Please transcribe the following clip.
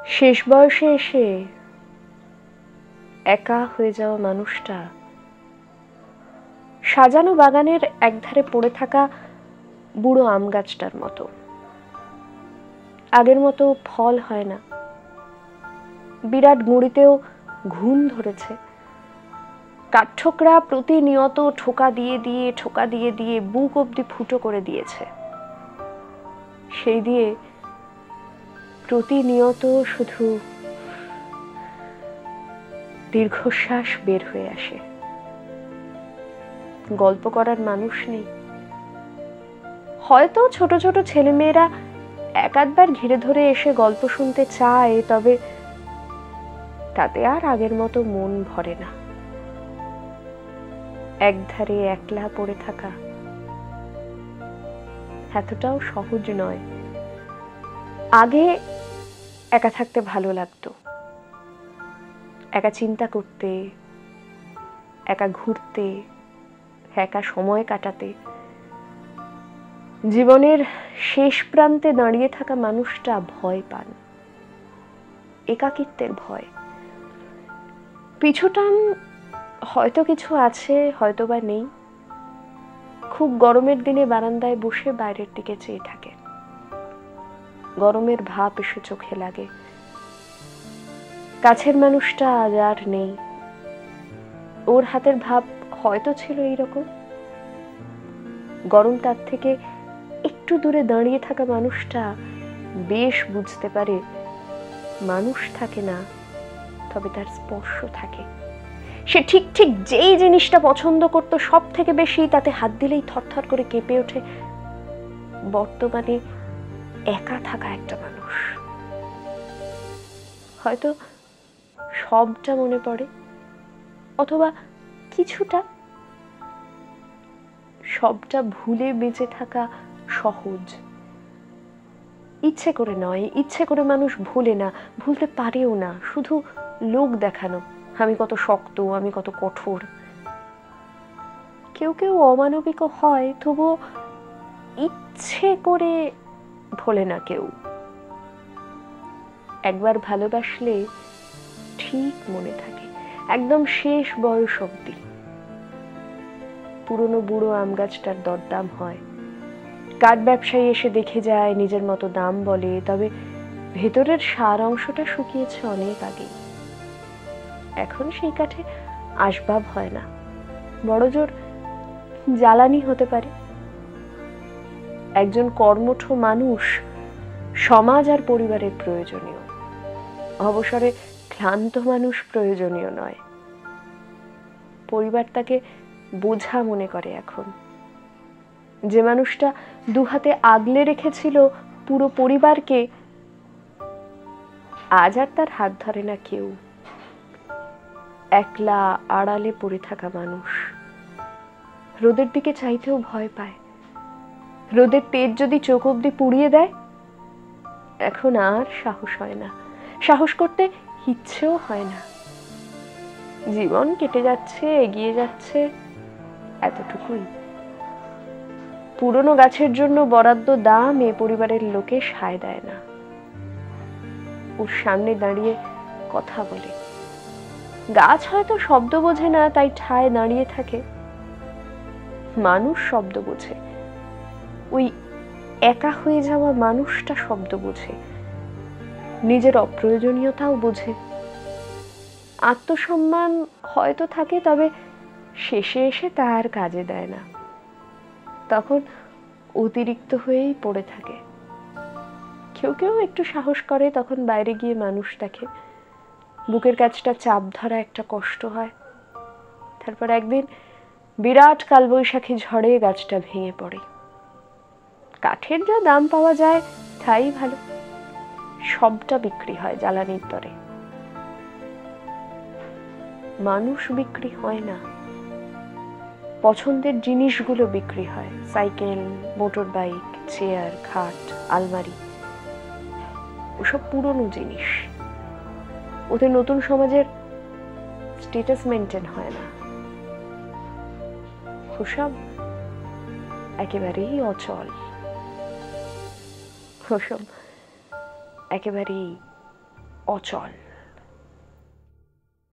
শেষ বয়সে এসে একা হয়ে যাওয়া মানুষটা সাজানো বাগানের একধারে পড়ে থাকা বুড়ো আম গাছটার মতো। আগের মতো ফল হয় না, বিরাট গুঁড়িতেও ঘুণ ধরেছে। কাঠঠোকরা প্রতিনিয়ত ঠোকা দিয়ে দিয়ে বুক অব্দি ফুটো করে দিয়েছে। সেই দিয়ে প্রতিনিয়ত শুধু দীর্ঘশ্বাস বের হয়ে আসে। গল্প করার মানুষ নেই। হয়তো ছোট ছোট ছেলেমেয়েরা এক আধবার ঘিরে ধরে এসে গল্প শুনতে চায়, তবে তাতে আর আগের মতো মন ভরে না। একধারে একলা পড়ে থাকা এতটাও সহজ নয়। আগে একা থাকতে ভালো লাগতো, একা চিন্তা করতে, একা ঘুরতে, একা সময় কাটাতে। জীবনের শেষ প্রান্তে দাঁড়িয়ে থাকা মানুষটা ভয় পান, একাকিত্বের ভয়। পিছুটান হয়তো কিছু আছে, হয়তো বা নেই। খুব গরমের দিনে বারান্দায় বসে বাইরের দিকে চেয়ে থাকে। গরমের ভাপ এসে চোখে লাগে। কাছের মানুষটা আজ আর নেই। ওর হাতের ভাব হয়তো ছিল এইরকম। গরম তার থেকে একটু দূরে দাঁড়িয়ে থাকা মানুষটা বেশ বুঝতে পারে মানুষ থাকে না, তবে তার স্পর্শ থাকে। সে ঠিক ঠিক যেই জিনিসটা পছন্দ করত সব থেকে বেশি, তাতে হাত দিলেই থরথর করে কেঁপে ওঠে বর্তমানে একা থাকা একটা মানুষ। হয়তো সবটা মনে পড়ে, অথবা কিছুটা। সবটা ভুলে বেঁচে থাকা সহজ। ইচ্ছে করে নয়, ইচ্ছে করে মানুষ ভুলে না, ভুলতে পারেও না। শুধু লোক দেখানো, আমি কত শক্ত, আমি কত কঠোর। কেউ কেউ অমানবিকও হয়, তবুও ইচ্ছে করে ভোলে না কেউ। একবার ভালোবাসলে ঠিক মনে থাকে, একদম শেষ বয়স অবধি। পুরনো বুড়ো আম গাছটার দরদাম হয়। কাঠ ব্যবসায়ী এসে দেখে যায়, নিজের মতো দাম বলে, তবে ভেতরের সার অংশটা শুকিয়েছে অনেক আগেই। এখন সেই কাঠে আসবাব হয় না, বড়জোর জ্বালানি হতে পারে। একজন কর্মঠ মানুষ সমাজ আর পরিবারের প্রয়োজনীয়, অবসরে ক্লান্ত মানুষ প্রয়োজনীয় নয়। পরিবার তাকে বোঝা মনে করে এখন। যে মানুষটা দুহাতে আগলে রেখেছিল পুরো পরিবারকে, আজ আর তার হাত ধরে না কেউ। একলা আড়ালে পড়ে থাকা মানুষ। রোদের দিকে চাইতেও ভয় পায়। রোদের তেজ যদি চোখ অব্দি পুড়িয়ে দেয়, এখন আর সাহস হয় না। সাহস করতে ইচ্ছেও হয় না। জীবন কেটে যাচ্ছে, এগিয়ে যাচ্ছে, এতটুকুই। পুরনো গাছের জন্য বরাদ্দ দাম এ পরিবারের লোকে সায় দেয় না। ওর সামনে দাঁড়িয়ে কথা বলে। গাছ হয়তো শব্দ বোঝে না, তাই ঠায় দাঁড়িয়ে থাকে। মানুষ শব্দ বোঝে। ওই একা হয়ে যাওয়া মানুষটা শব্দ বোঝে, নিজের অপ্রয়োজনীয়তাও বোঝে। আত্মসম্মান হয়তো থাকে, তবে শেষে এসে তা আর কাজে দেয় না। তখন অতিরিক্ত হয়েই পড়ে থাকে। কেউ কেউ একটু সাহস করে, তখন বাইরে গিয়ে মানুষ দেখে। বুকের কাছটা চাপ ধরা একটা কষ্ট হয়। তারপর একদিন বিরাট কালবৈশাখী ঝড়ে গাছটা ভেঙে পড়ে। কাঠের যা দাম পাওয়া যায় তাই ভালো, সবটা বিক্রি হয় জ্বালানির দরে। মানুষ বিক্রি হয় না, পছন্দের জিনিসগুলো বিক্রি হয়। সাইকেল, মোটর বাইক, চেয়ার, খাট, আলমারি, ওসব পুরনো জিনিস। ওতে নতুন সমাজের স্ট্যাটাস মেনটেন হয় না। ওসব একেবারেই অচল, ওসব একেবারেই অচল।